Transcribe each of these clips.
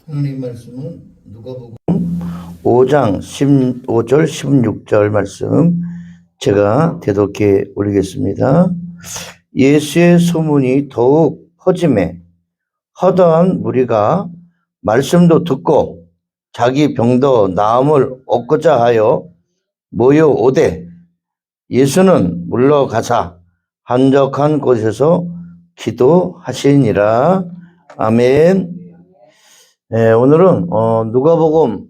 하나님 말씀은 누가복음 5장 15절 16절 말씀 제가 대독해 올리겠습니다. 예수의 소문이 더욱 퍼짐에 허다한 무리가 말씀도 듣고 자기 병도 나음을 얻고자 하여 모여오되 예수는 물러가사 한적한 곳에서 기도하시니라. 아멘. 네, 오늘은 누가복음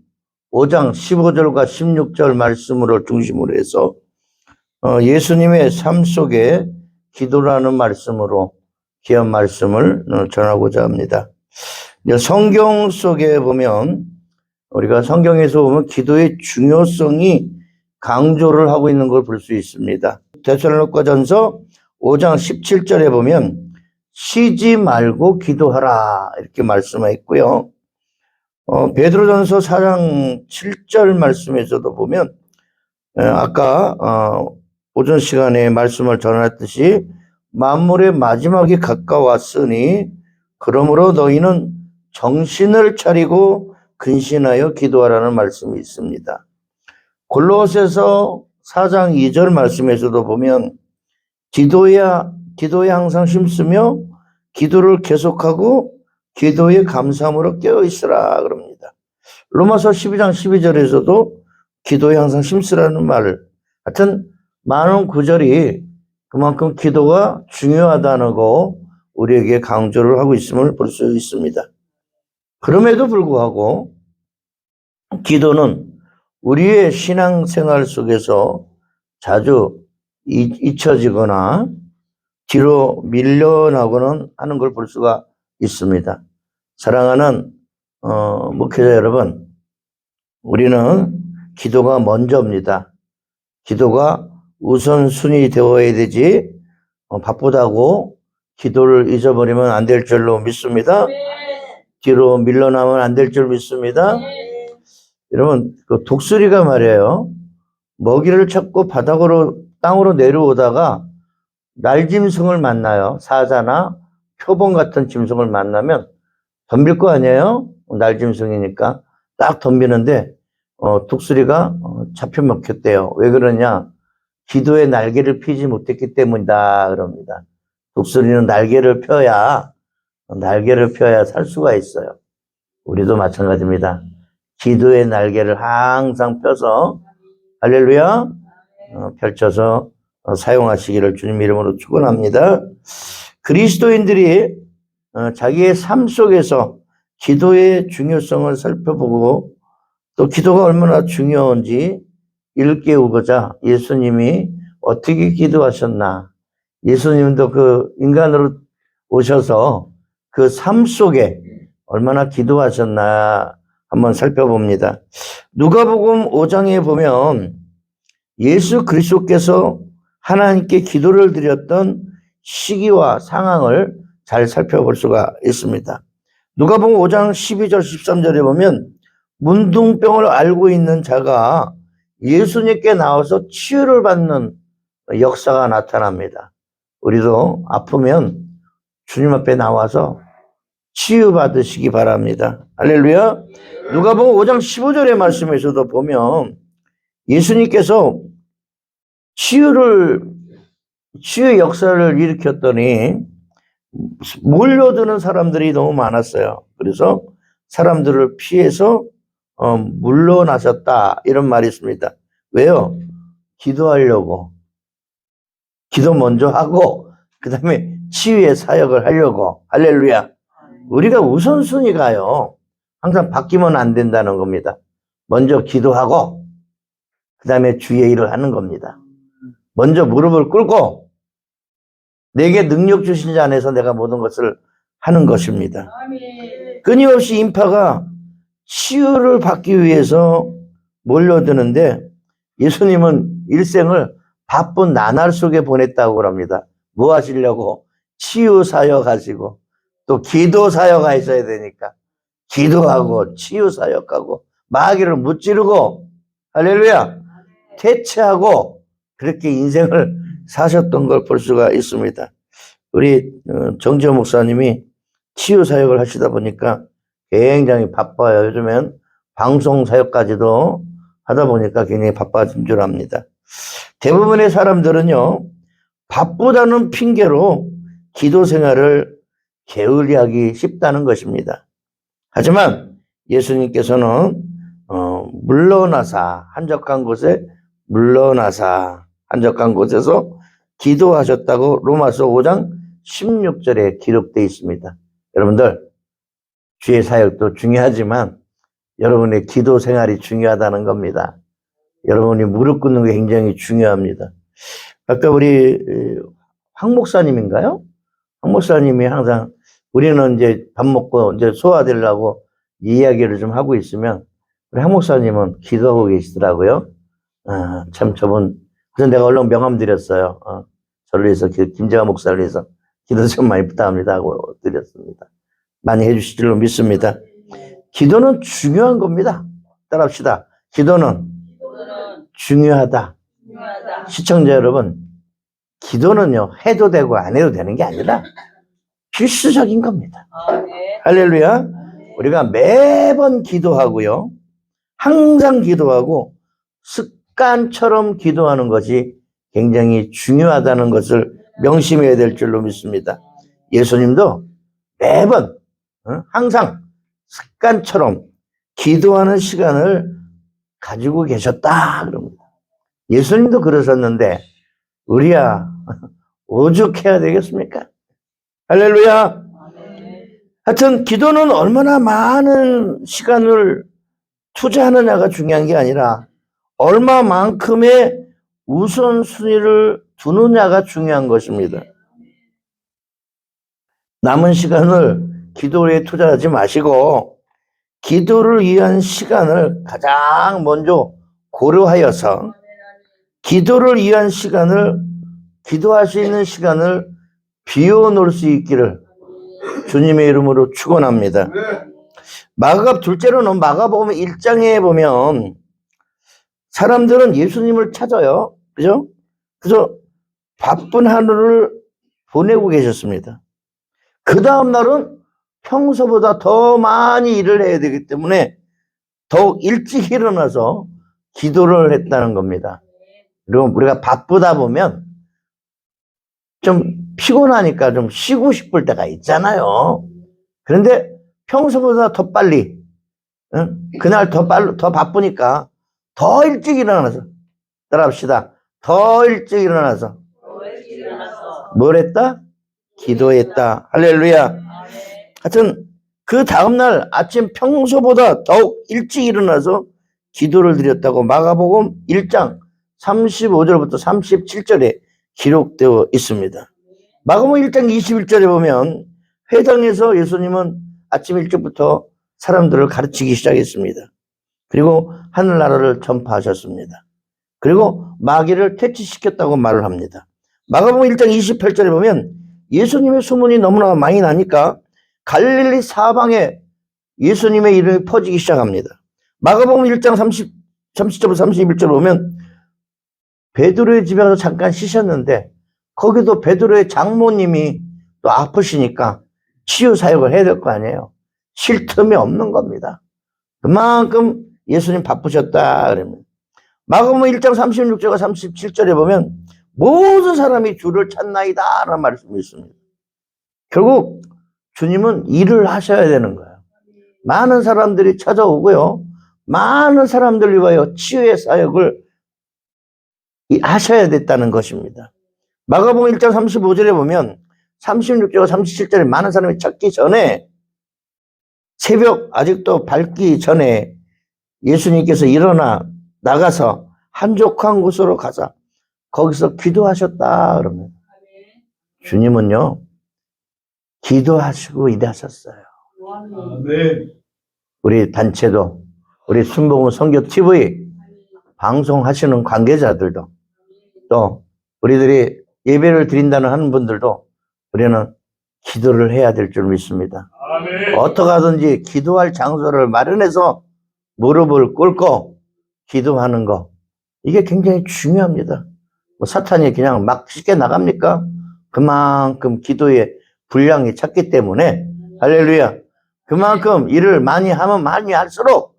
5장 15절과 16절 말씀으로 중심으로 해서 예수님의 삶 속에 기도라는 말씀으로 귀한 말씀을 전하고자 합니다. 성경 속에 보면 우리가 성경에서 보면 기도의 중요성이 강조를 하고 있는 걸 볼 수 있습니다. 데살로니가전서 5장 17절에 보면 쉬지 말고 기도하라 이렇게 말씀하였고요. 베드로전서 4장 7절 말씀에서도 보면 아까 오전 시간에 말씀을 전했듯이 만물의 마지막이 가까웠으니 그러므로 너희는 정신을 차리고 근신하여 기도하라는 말씀이 있습니다. 골로새서 4장 2절 말씀에서도 보면 기도에 항상 힘쓰며 기도를 계속하고 기도에 감사함으로 깨어있으라 그럽니다. 로마서 12장 12절에서도 기도에 항상 힘쓰라는 말을 하여튼 많은 구절이 그만큼 기도가 중요하다는 거 우리에게 강조를 하고 있음을 볼 수 있습니다. 그럼에도 불구하고 기도는 우리의 신앙생활 속에서 자주 잊혀지거나 뒤로 밀려나고는 하는 걸 볼 수가 있습니다. 사랑하는 목회자 여러분, 우리는 기도가 먼저입니다. 기도가 우선순위 되어야 되지 바쁘다고 기도를 잊어버리면 안 될 줄로 믿습니다. 뒤로 밀려나면 안 될 줄 믿습니다. 여러분, 그 독수리가 말이에요. 먹이를 찾고 바닥으로 땅으로 내려오다가 날짐승을 만나요. 사자나 표범 같은 짐승을 만나면 덤빌 거 아니에요? 날짐승이니까 딱 덤비는데 독수리가 잡혀 먹혔대요. 왜 그러냐? 기도에 날개를 펴지 못했기 때문이다 그럽니다. 독수리는 날개를 펴야 살 수가 있어요. 우리도 마찬가지입니다. 기도의 날개를 항상 펴서 할렐루야 펼쳐서 사용하시기를 주님 이름으로 축원합니다. 그리스도인들이 자기의 삶 속에서 기도의 중요성을 살펴보고 또 기도가 얼마나 중요한지 일깨우고자 예수님이 어떻게 기도하셨나, 예수님도 그 인간으로 오셔서 그 삶 속에 얼마나 기도하셨나 한번 살펴봅니다. 누가복음 5장에 보면 예수 그리스도께서 하나님께 기도를 드렸던 시기와 상황을 잘 살펴볼 수가 있습니다. 누가복음 5장 12절 13절에 보면 문둥병을 앓고 있는 자가 예수님께 나와서 치유를 받는 역사가 나타납니다. 우리도 아프면 주님 앞에 나와서 치유받으시기 바랍니다. 할렐루야. 누가복음 5장 15절의 말씀에서도 보면 예수님께서 치유의 역사를 일으켰더니 몰려드는 사람들이 너무 많았어요. 그래서 사람들을 피해서 물러나셨다 이런 말이 있습니다. 왜요? 기도하려고. 기도 먼저 하고 그 다음에 치유의 사역을 하려고. 할렐루야. 우리가 우선순위가요 항상 바뀌면 안 된다는 겁니다. 먼저 기도하고 그 다음에 주의 일을 하는 겁니다. 먼저 무릎을 꿇고 내게 능력 주신 자 안에서 내가 모든 것을 하는 것입니다. 끊임없이 인파가 치유를 받기 위해서 몰려드는데 예수님은 일생을 바쁜 나날 속에 보냈다고 합니다. 뭐 하시려고? 치유 사역 하시고 또 기도 사역가 있어야 되니까 기도하고 치유 사역하고 마귀를 무찌르고 할렐루야 퇴치하고 그렇게 인생을 사셨던 걸 볼 수가 있습니다. 우리 정지호 목사님이 치유 사역을 하시다 보니까 굉장히 바빠요. 요즘엔 방송 사역까지도 하다 보니까 굉장히 바빠진 줄 압니다. 대부분의 사람들은요, 바쁘다는 핑계로 기도 생활을 게을리하기 쉽다는 것입니다. 하지만 예수님께서는 물러나사 한적한 곳에 물러나사 한적한 곳에서 기도하셨다고 로마서 5장 16절에 기록되어 있습니다. 여러분들, 주의 사역도 중요하지만 여러분의 기도 생활이 중요하다는 겁니다. 여러분이 무릎 꿇는 게 굉장히 중요합니다. 아까 우리 황 목사님인가요? 황 목사님이 항상 우리는 이제 밥 먹고 이제 소화되려고 이야기를 좀 하고 있으면 우리 황 목사님은 기도하고 계시더라고요. 참 저분, 그래서 내가 얼른 명함 드렸어요. 저를 위해서, 김재화 목사를 위해서 기도 좀 많이 부탁합니다 하고 드렸습니다. 많이 해주실 줄로 믿습니다. 기도는 중요한 겁니다. 따라합시다. 기도는 중요하다. 시청자 여러분, 기도는요, 해도 되고 안 해도 되는 게 아니라 필수적인 겁니다. 할렐루야. 우리가 매번 기도하고요, 항상 기도하고 습관처럼 기도하는 것이 굉장히 중요하다는 것을 명심해야 될 줄로 믿습니다. 예수님도 매번 항상 습관처럼 기도하는 시간을 가지고 계셨다 그럽니다. 예수님도 그러셨는데 우리야 오죽해야 되겠습니까? 할렐루야. 하여튼 기도는 얼마나 많은 시간을 투자하느냐가 중요한 게 아니라 얼마만큼의 우선순위를 두느냐가 중요한 것입니다. 남은 시간을 기도에 투자하지 마시고 기도를 위한 시간을 가장 먼저 고려하여서 기도를 위한 시간을, 기도할 수 있는 시간을 비워놓을 수 있기를 주님의 이름으로 축원합니다. 마가복음, 둘째로는 마가복음 1장에 보면 사람들은 예수님을 찾아요. 그죠? 그래서 바쁜 하루를 보내고 계셨습니다. 그 다음 날은 평소보다 더 많이 일을 해야 되기 때문에 더욱 일찍 일어나서 기도를 했다는 겁니다. 그리고 우리가 바쁘다 보면 좀 피곤하니까 좀 쉬고 싶을 때가 있잖아요. 그런데 평소보다 더 빨리, 그날 더 바쁘니까 더 일찍 일어나서, 따라합시다. 더 일찍 일어나서 뭘 했다? 기도했다. 할렐루야. 하여튼 그 다음날 아침 평소보다 더욱 일찍 일어나서 기도를 드렸다고 마가복음 1장 35절부터 37절에 기록되어 있습니다. 마가복음 1장 21절에 보면 회당에서 예수님은 아침 일찍부터 사람들을 가르치기 시작했습니다. 그리고 하늘나라를 전파하셨습니다. 그리고 마귀를 퇴치시켰다고 말을 합니다. 마가복음 1장 28절에 보면 예수님의 소문이 너무나 많이 나니까 갈릴리 사방에 예수님의 이름이 퍼지기 시작합니다. 마가복음 1장 30절부터 31절 보면 베드로의 집에 가서 잠깐 쉬셨는데 거기도 베드로의 장모님이 또 아프시니까 치유 사역을 해야 될 거 아니에요. 쉴 틈이 없는 겁니다. 그만큼 예수님 바쁘셨다 그럽니다. 마가복음 1장 36절과 37절에 보면 모든 사람이 주를 찾나이다 라는 말씀이 있습니다. 결국 주님은 일을 하셔야 되는 거예요. 많은 사람들이 찾아오고요, 많은 사람들 위하여 치유의 사역을 하셔야 됐다는 것입니다. 마가복음 1장 35절에 보면 36절과 37절에 많은 사람이 찾기 전에 새벽 아직도 밝기 전에 예수님께서 일어나 나가서 한적한 곳으로 가서 거기서 기도하셨다 그러면 주님은요 기도하시고 일하셨어요. 우리 단체도, 우리 순복음 선교 TV 방송하시는 관계자들도, 또 우리들이 예배를 드린다는 하는 분들도 우리는 기도를 해야 될 줄 믿습니다. 어떻게 하든지 기도할 장소를 마련해서 무릎을 꿇고 기도하는 거, 이게 굉장히 중요합니다. 뭐 사탄이 그냥 막 쉽게 나갑니까? 그만큼 기도의 분량이 찼기 때문에 할렐루야. 그만큼 일을 많이 하면 많이 할수록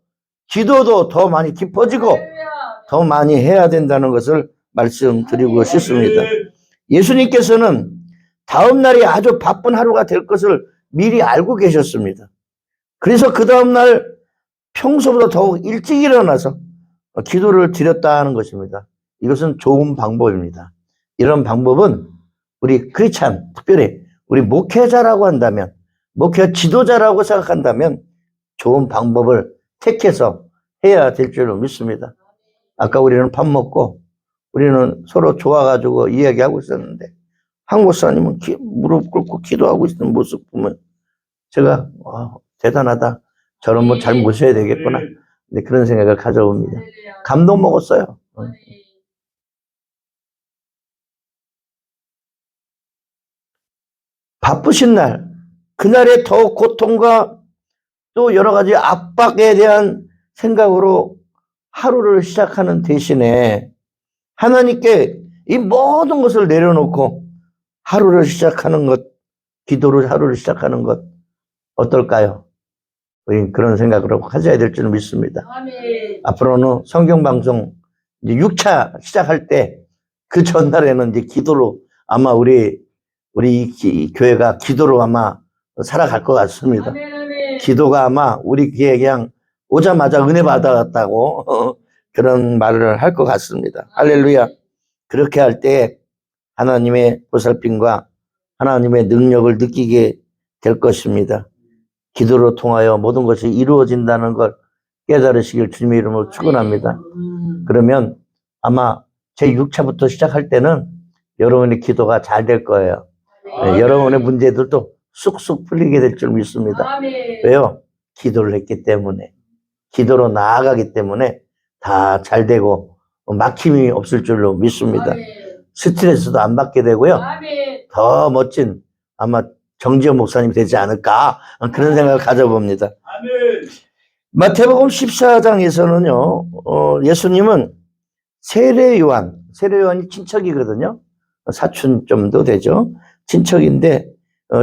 기도도 더 많이 깊어지고 더 많이 해야 된다는 것을 말씀드리고 싶습니다. 예수님께서는 다음 날이 아주 바쁜 하루가 될 것을 미리 알고 계셨습니다. 그래서 그 다음 날 평소보다 더욱 일찍 일어나서 기도를 드렸다는 것입니다. 이것은 좋은 방법입니다. 이런 방법은 우리 크리스찬, 특별히 우리 목회자라고 한다면, 목회 지도자라고 생각한다면 좋은 방법을 택해서 해야 될 줄로 믿습니다. 아까 우리는 밥 먹고 우리는 서로 좋아가지고 이야기하고 있었는데 한 목사님은 무릎 꿇고 기도하고 있는 모습 보면 제가 대단하다. 저런 분 잘 모셔야 되겠구나. 네, 그런 생각을 가져옵니다. 감동 먹었어요. 바쁘신 날, 그날의 더 고통과 또 여러 가지 압박에 대한 생각으로 하루를 시작하는 대신에 하나님께 이 모든 것을 내려놓고 하루를 시작하는 것, 기도로 하루를 시작하는 것 어떨까요? 우린 그런 생각으로 가져야 될 줄 믿습니다. 아멘. 앞으로는 성경방송 이제 6차 시작할 때 그 전날에는 이제 기도로 아마 우리 교회가 기도로 아마 살아갈 것 같습니다. 아멘, 아멘. 기도가 아마 우리 교회에 그냥 오자마자 은혜 받았다고 그런 말을 할 것 같습니다. 할렐루야. 그렇게 할 때 하나님의 보살핌과 하나님의 능력을 느끼게 될 것입니다. 기도로 통하여 모든 것이 이루어진다는 걸 깨달으시길 주님의 이름으로 축원합니다. 그러면 아마 제6차부터 시작할 때는 여러분의 기도가 잘 될 거예요. 네, 여러분의 문제들도 쑥쑥 풀리게 될 줄 믿습니다. 왜요? 기도를 했기 때문에, 기도로 나아가기 때문에 다 잘 되고 막힘이 없을 줄로 믿습니다. 스트레스도 안 받게 되고요. 더 멋진 아마 정지현 목사님이 되지 않을까 그런 생각을 가져봅니다. 마태복음 14장에서는요 예수님은 세례요한이 친척이거든요. 사촌 좀도 되죠. 친척인데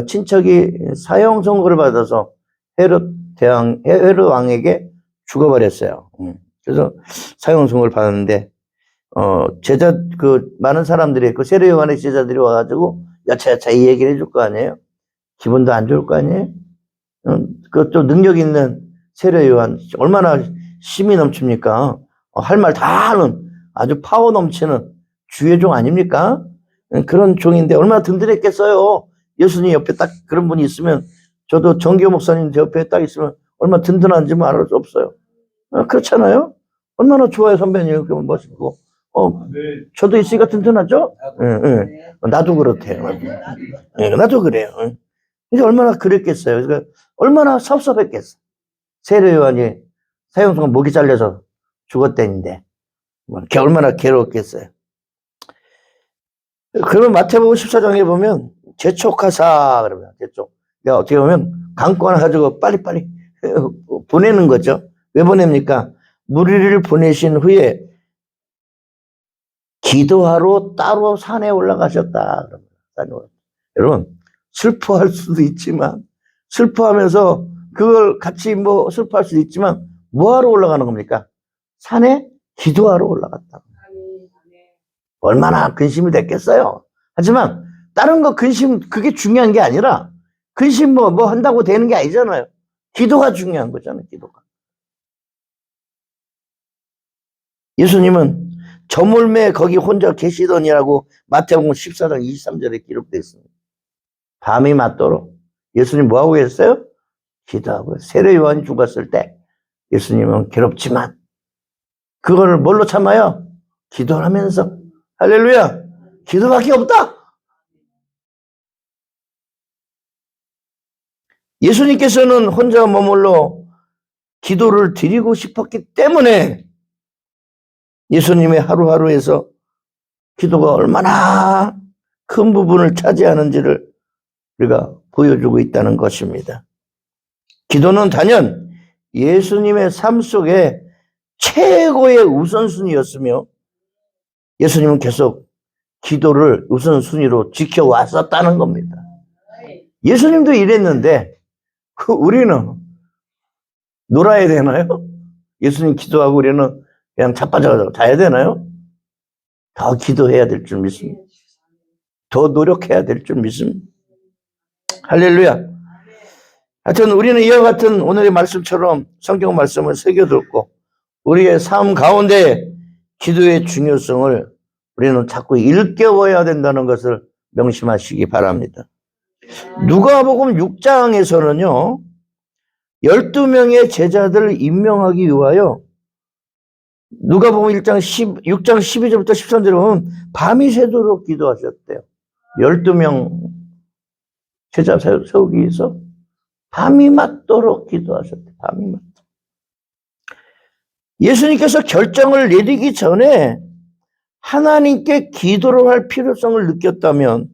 친척이 사형 선고를 받아서 헤롯 왕에게 죽어버렸어요. 그래서 사형 선고를 받았는데 많은 사람들이 그 세례요한의 제자들이 와가지고 야차야차 이 얘기를 해줄 거 아니에요. 기분도 안 좋을 거 아니에요? 그것도 능력 있는 세례요한, 얼마나 힘이 넘칩니까? 할 말 다 하는 아주 파워 넘치는 주의 종 아닙니까? 그런 종인데 얼마나 든든했겠어요? 예수님 옆에 딱 그런 분이 있으면, 저도 정교 목사님 옆에 딱 있으면 얼마나 든든한지 말할 수 없어요. 그렇잖아요? 얼마나 좋아요, 선배님. 그러면 멋있고. 저도 있으니까 든든하죠? 나도 그렇대요. 나도 그래요. 이게 얼마나 그랬겠어요. 그러니까 얼마나 섭섭했겠어. 세례요한이 사형수가 목이 잘려서 죽었다는데 얼마나 괴로웠겠어요. 그러면 마태복음 14장에 보면 재촉하사 그러면 재촉. 그러니까 어떻게 보면 강권 하나 가지고 빨리빨리 보내는 거죠. 왜 보냅니까? 무리를 보내신 후에 기도하러 따로 산에 올라가셨다. 여러분 슬퍼할 수도 있지만, 슬퍼하면서 그걸 같이 슬퍼할 수도 있지만, 뭐하러 올라가는 겁니까? 산에 기도하러 올라갔다. 얼마나 근심이 됐겠어요. 하지만 다른 거 근심 그게 중요한 게 아니라, 근심 뭐 한다고 되는 게 아니잖아요. 기도가 중요한 거잖아요. 기도가. 예수님은 저물매 거기 혼자 계시더니라고 마태복음 14장 23절에 기록되어 있습니다. 밤이 맞도록 예수님 뭐하고 계셨어요? 기도하고. 세례요한이 죽었을 때 예수님은 괴롭지만 그거를 뭘로 참아요? 기도를 하면서. 할렐루야. 기도밖에 없다. 예수님께서는 혼자 머물러 기도를 드리고 싶었기 때문에 예수님의 하루하루에서 기도가 얼마나 큰 부분을 차지하는지를 우리가 보여주고 있다는 것입니다. 기도는 단연 예수님의 삶 속에 최고의 우선순위였으며 예수님은 계속 기도를 우선순위로 지켜왔었다는 겁니다. 예수님도 이랬는데 우리는 놀아야 되나요? 예수님 기도하고 우리는 그냥 자빠져 자야 되나요? 더 기도해야 될 줄 믿습니다. 더 노력해야 될 줄 믿습니다. 할렐루야. 하여튼 우리는 이와 같은 오늘의 말씀처럼 성경 말씀을 새겨듣고 우리의 삶 가운데 기도의 중요성을 우리는 자꾸 일깨워야 된다는 것을 명심하시기 바랍니다. 누가복음 6장에서는요, 12명의 제자들을 임명하기 위하여 누가복음 6장 12절부터 13절에 보면 밤이 새도록 기도하셨대요. 12명 제자 세우기 위해서 밤이 맞도록 기도하셨대요. 밤이 맞도록. 예수님께서 결정을 내리기 전에 하나님께 기도를 할 필요성을 느꼈다면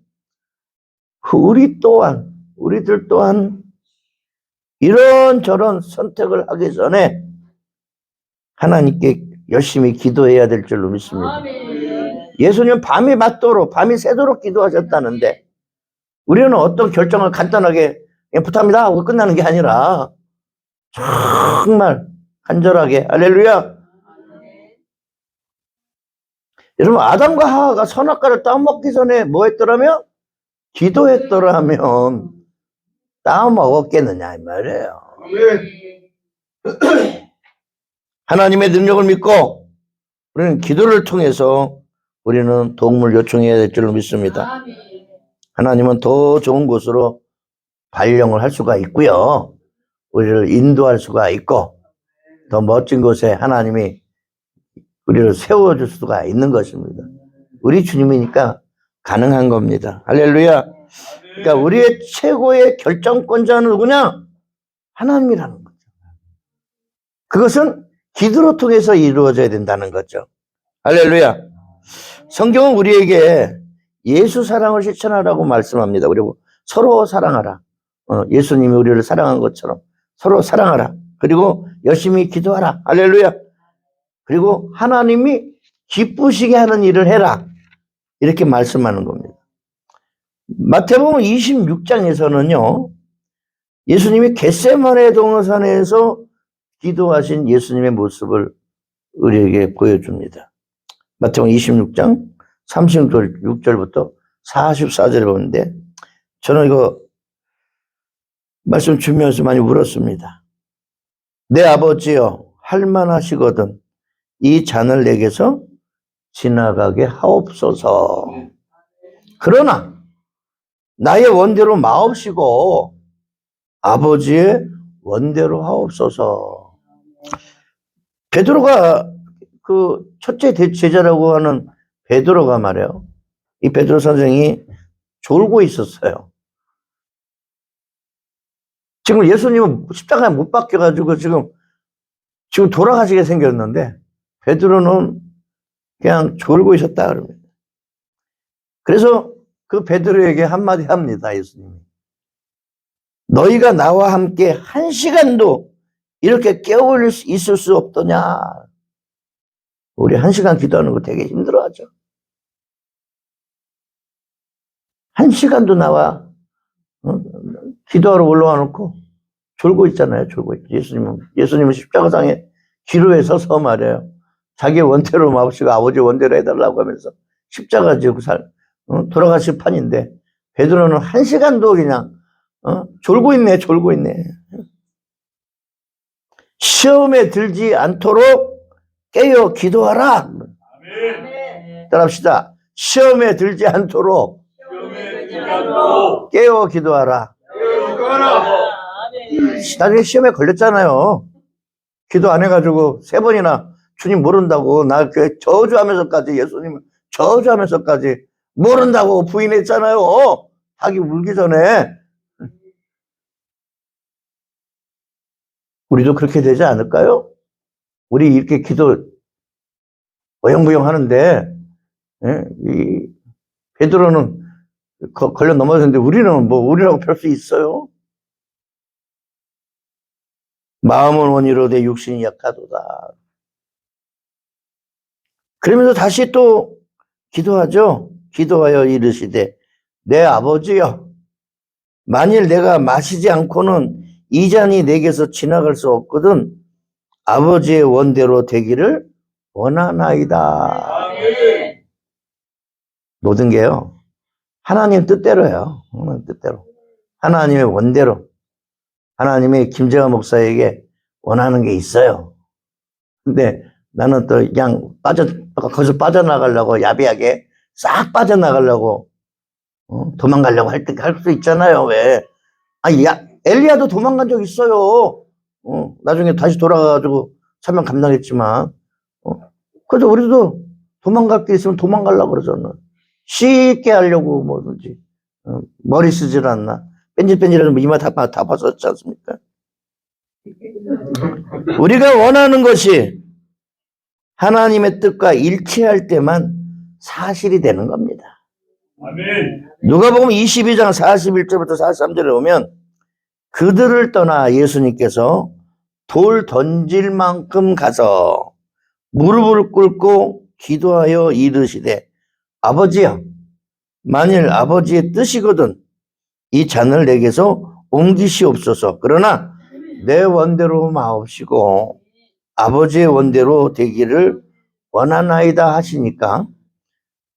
우리들 또한 이런저런 선택을 하기 전에 하나님께 열심히 기도해야 될 줄로 믿습니다. 예수님은 밤이 맞도록, 밤이 새도록 기도하셨다는데 우리는 어떤 결정을 간단하게 부탁합니다 하고 끝나는 게 아니라 정말 간절하게 할렐루야. 여러분 아담과 하와가 선악과를 따먹기 전에 뭐 했더라면? 기도했더라면 따먹었겠느냐 이 말이에요. 하나님의 능력을 믿고 우리는 기도를 통해서 우리는 도움을 요청해야 될 줄로 믿습니다. 하나님은 더 좋은 곳으로 발령을 할 수가 있고요. 우리를 인도할 수가 있고 더 멋진 곳에 하나님이 우리를 세워줄 수가 있는 것입니다. 우리 주님이니까 가능한 겁니다. 할렐루야. 그러니까 우리의 최고의 결정권자는 누구냐? 하나님이라는 거죠. 그것은 기도로 통해서 이루어져야 된다는 거죠. 할렐루야. 성경은 우리에게 예수 사랑을 실천하라고 말씀합니다. 그리고 서로 사랑하라. 예수님이 우리를 사랑한 것처럼 서로 사랑하라. 그리고 열심히 기도하라. 할렐루야. 그리고 하나님이 기쁘시게 하는 일을 해라. 이렇게 말씀하는 겁니다. 마태복음 26장에서는요. 예수님이 겟세마네 동산에서 기도하신 예수님의 모습을 우리에게 보여줍니다. 마태복음 26장 36절부터 44절을 보는데 저는 이거 말씀 주면서 많이 울었습니다. 내 아버지여 할만하시거든 이 잔을 내게서 지나가게 하옵소서. 그러나 나의 원대로 마옵시고 아버지의 원대로 하옵소서. 베드로가 그 첫째 제자라고 하는 베드로가 말이에요. 이 베드로 선생이 졸고 있었어요. 지금 예수님은 십자가에 못 박혀가지고 지금 돌아가시게 생겼는데 베드로는 그냥 졸고 있었다 그럽니다. 그래서 그 베드로에게 한마디 합니다. 예수님이. 너희가 나와 함께 1시간도 이렇게 깨어 있을 수 없더냐. 우리 1시간 기도하는 거 되게 힘들어하죠. 1시간도 나와 기도하러 올라와 놓고 졸고 있잖아요. 졸고 있죠. 예수님은 십자가상에 기로에 서서 말이에요. 자기 원대로 마옵시고 아버지 원대로 해달라고 하면서 십자가 지고 돌아가실 판인데 베드로는 1시간도 그냥 졸고 있네. 시험에 들지 않도록 깨어 기도하라. 따라합시다. 시험에 들지 않도록 깨어 기도하라. 나중에 시험에 걸렸잖아요. 기도 안 해가지고 3번이나 주님 모른다고 나 저주하면서까지 예수님을 저주하면서까지 모른다고 부인했잖아요. 자기 울기 전에. 우리도 그렇게 되지 않을까요? 우리 이렇게 기도 어영부영 하는데 이 베드로는 걸려 넘어졌는데 우리는 뭐 우리라고 별 수 있어요? 마음은 원이로되 육신이 약하도다. 그러면서 다시 또 기도하죠. 기도하여 이르시되 내 아버지여 만일 내가 마시지 않고는 이 잔이 내게서 지나갈 수 없거든 아버지의 원대로 되기를 원하나이다. 모든 게요, 하나님 뜻대로예요. 하나님 뜻대로. 하나님의 원대로. 하나님의 김재화 목사에게 원하는 게 있어요. 근데 나는 또 그냥 거기서 빠져나가려고 야비하게 싹 빠져나가려고 도망가려고 할 수 있잖아요. 왜? 엘리야도 도망간 적 있어요. 나중에 다시 돌아가가지고 사명 감당했지만. 그래서 우리도 도망갈 게 있으면 도망가려고 그러잖아. 쉽게 하려고 뭐든지. 머리 쓰질 않나. 뺀질뺀질해서 이마 다 벗었지 않습니까? 우리가 원하는 것이 하나님의 뜻과 일치할 때만 사실이 되는 겁니다. 아멘. 누가복음 22장 41절부터 43절에 보면 그들을 떠나 예수님께서 돌 던질 만큼 가서 무릎을 꿇고 기도하여 이르시되 아버지여, 만일 아버지의 뜻이거든 이 잔을 내게서 옮기시옵소서. 그러나 내 원대로 마옵시고 아버지의 원대로 되기를 원하나이다 하시니까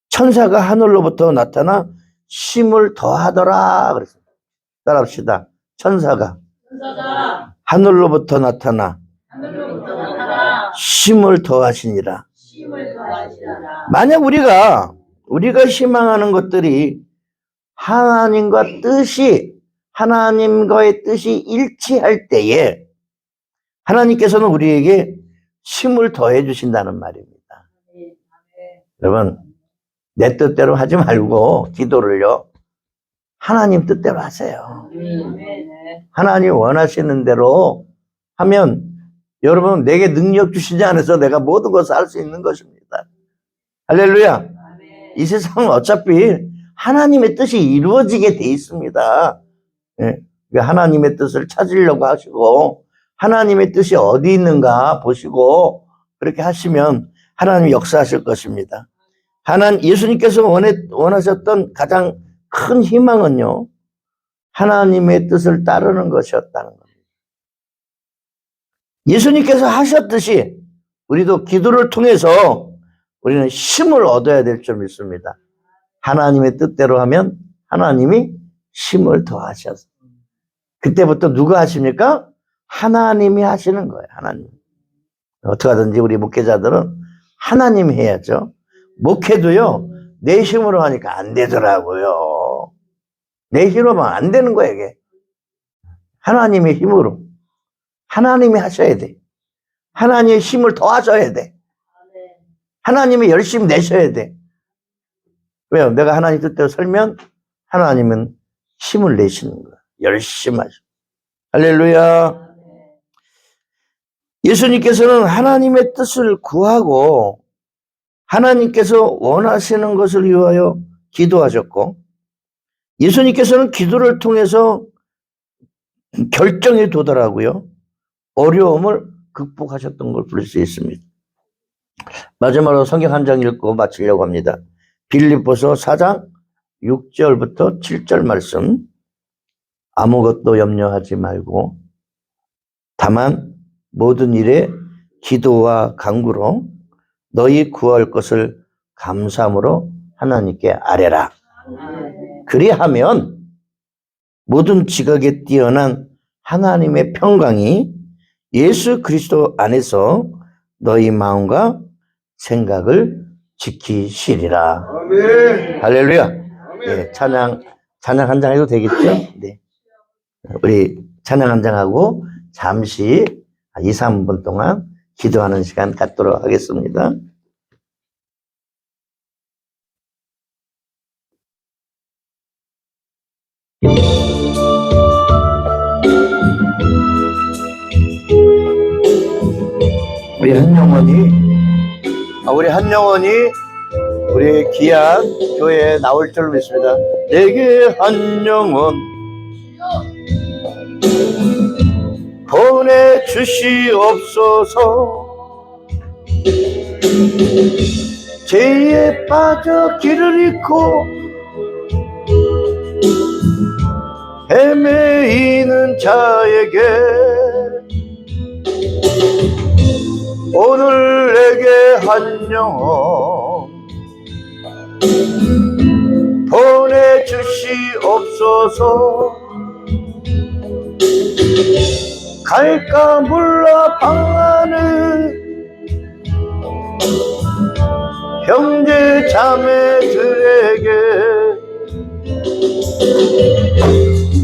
천사가 하늘로부터 나타나 힘을 더하더라 그랬습니다. 따라합시다. 천사가 하늘로부터 나타나 힘을 더하시니라. 만약 우리가 희망하는 것들이 하나님과의 뜻이 일치할 때에 하나님께서는 우리에게 힘을 더해 주신다는 말입니다. 여러분, 내 뜻대로 하지 말고 기도를요, 하나님 뜻대로 하세요. 하나님 원하시는 대로 하면 여러분, 내게 능력 주시지 않아서 내가 모든 것을 할 수 있는 것입니다. 할렐루야. 이 세상은 어차피 하나님의 뜻이 이루어지게 돼 있습니다. 하나님의 뜻을 찾으려고 하시고 하나님의 뜻이 어디 있는가 보시고 그렇게 하시면 하나님이 역사하실 것입니다. 예수님께서 원하셨던 가장 큰 희망은요, 하나님의 뜻을 따르는 것이었다는 겁니다. 예수님께서 하셨듯이 우리도 기도를 통해서 우리는 힘을 얻어야 될 줄 믿습니다. 하나님의 뜻대로 하면 하나님이 힘을 더하셔서. 그때부터 누가 하십니까? 하나님이 하시는 거예요. 하나님. 어떻게 하든지 우리 목회자들은 하나님이 해야죠. 목회도요, 내 힘으로 하니까 안 되더라고요. 내 힘으로만 안 되는 거예요, 이게. 하나님의 힘으로. 하나님이 하셔야 돼. 하나님의 힘을 더하셔야 돼. 하나님이 열심히 내셔야 돼. 왜요? 내가 하나님 뜻대로 살면 하나님은 힘을 내시는 거야. 열심히 하셔. 할렐루야. 예수님께서는 하나님의 뜻을 구하고 하나님께서 원하시는 것을 위하여 기도하셨고, 예수님께서는 기도를 통해서 결정에 도달하고요, 어려움을 극복하셨던 걸 볼 수 있습니다. 마지막으로 성경 한 장 읽고 마치려고 합니다. 빌립보서 4장 6절부터 7절 말씀. 아무것도 염려하지 말고 다만 모든 일에 기도와 간구로 너희 구할 것을 감사함으로 하나님께 아뢰라. 그리하면 모든 지각에 뛰어난 하나님의 평강이 예수 그리스도 안에서 너희 마음과 생각을 지키시리라. 아멘. 할렐루야. 네, 찬양 한 장 해도 되겠죠? 네. 우리 찬양 한 장 하고 잠시 2, 3분 동안 기도하는 시간 갖도록 하겠습니다. 우리 한 영혼이 우리 귀한 교회에 나올 줄 믿습니다. 내게 한 영혼 보내주시옵소서. 죄에 빠져 길을 잃고 헤매이는 자에게 오늘 내게 한 영혼 보내주시옵소서. 갈까 몰라 방하는 형제 자매들에게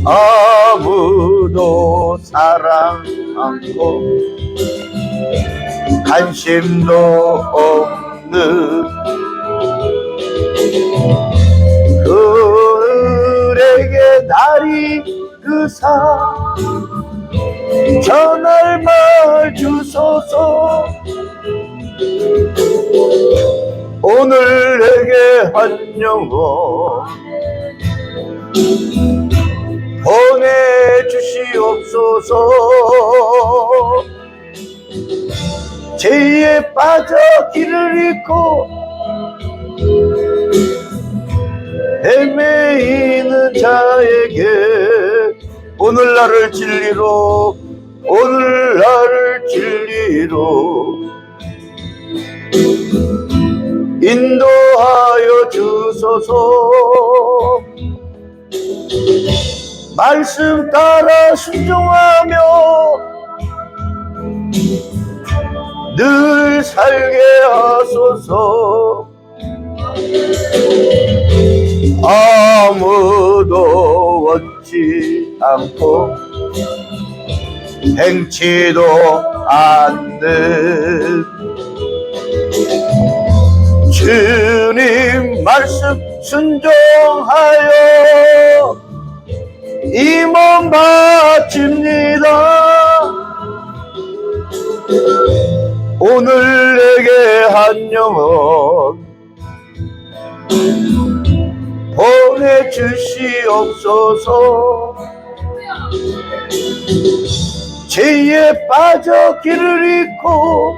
아무도 사랑 않고 관심도 없는 그들에게 날이 그사 전할 말 주소서. 오늘 내게 한 영혼 보내주시옵소서. 죄에 빠져 길을 잃고 헤매이는 자에게 오늘 나를 진리로 인도하여 주소서. 말씀 따라 순종하며 늘 살게 하소서. 아무도 원치 않고 행치도 않는 주님 말씀 순종하여 이 몸 바칩니다. 오늘 내게 한 영혼 보내주시옵소서. 죄에 빠져 길을 잃고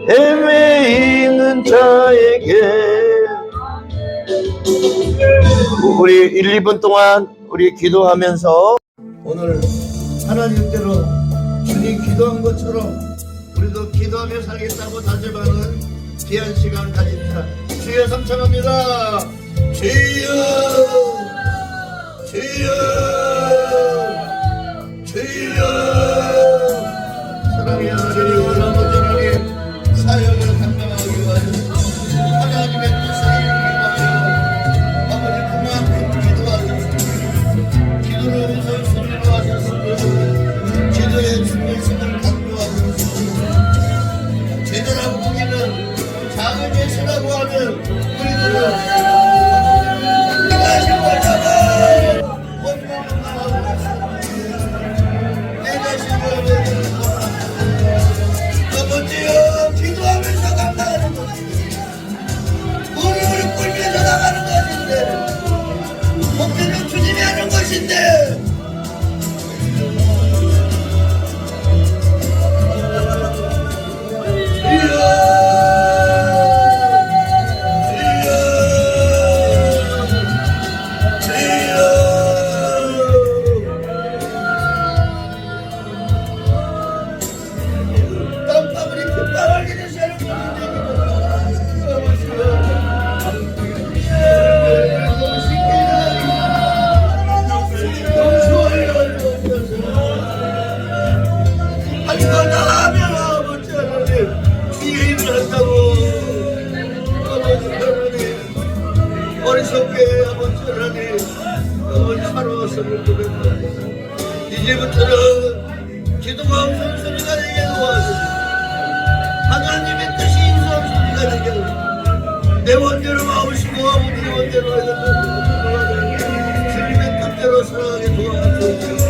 헤매이는 자에게 우리 1, 2분 동안 우리 기도하면서 오늘 하나님께로 주님 기도한 것처럼 우리도 기도하며 살겠다고 다짐하는 귀한 시간 가집시다. 주여 삼창합니다. 주여 주여 주여. 사랑의 하나님 아버지 하나님 사역을 감당하기 위하여 하나님의 뜻을 이루기 위하여 아버지 그만큼 기도하셨습니다. 기도를 우선순위로 하셨습니다. 기도의 중요성을 강조하셨습니다. 제자라고 보기는 작은 예수라고 하는 우리들은 내가 신발자가 원망을 하고 있습니다. 내 자신을 아버지여 기도하면서 감당하는 것입니다. 무릎을 꿇면서 나가는 것인데 목표는 주님이 하는 것인데 어리석게 아버지 하나님 살아왔음을 고백합니다. 이제부터는 기도가 없는 소리가 되게 도와주시고 하나님의 뜻이 인수한 소리가 되게 내 원대로 마우시고 아버지 원대로 해서 주님의 뜻대로 살아가게 도와주시고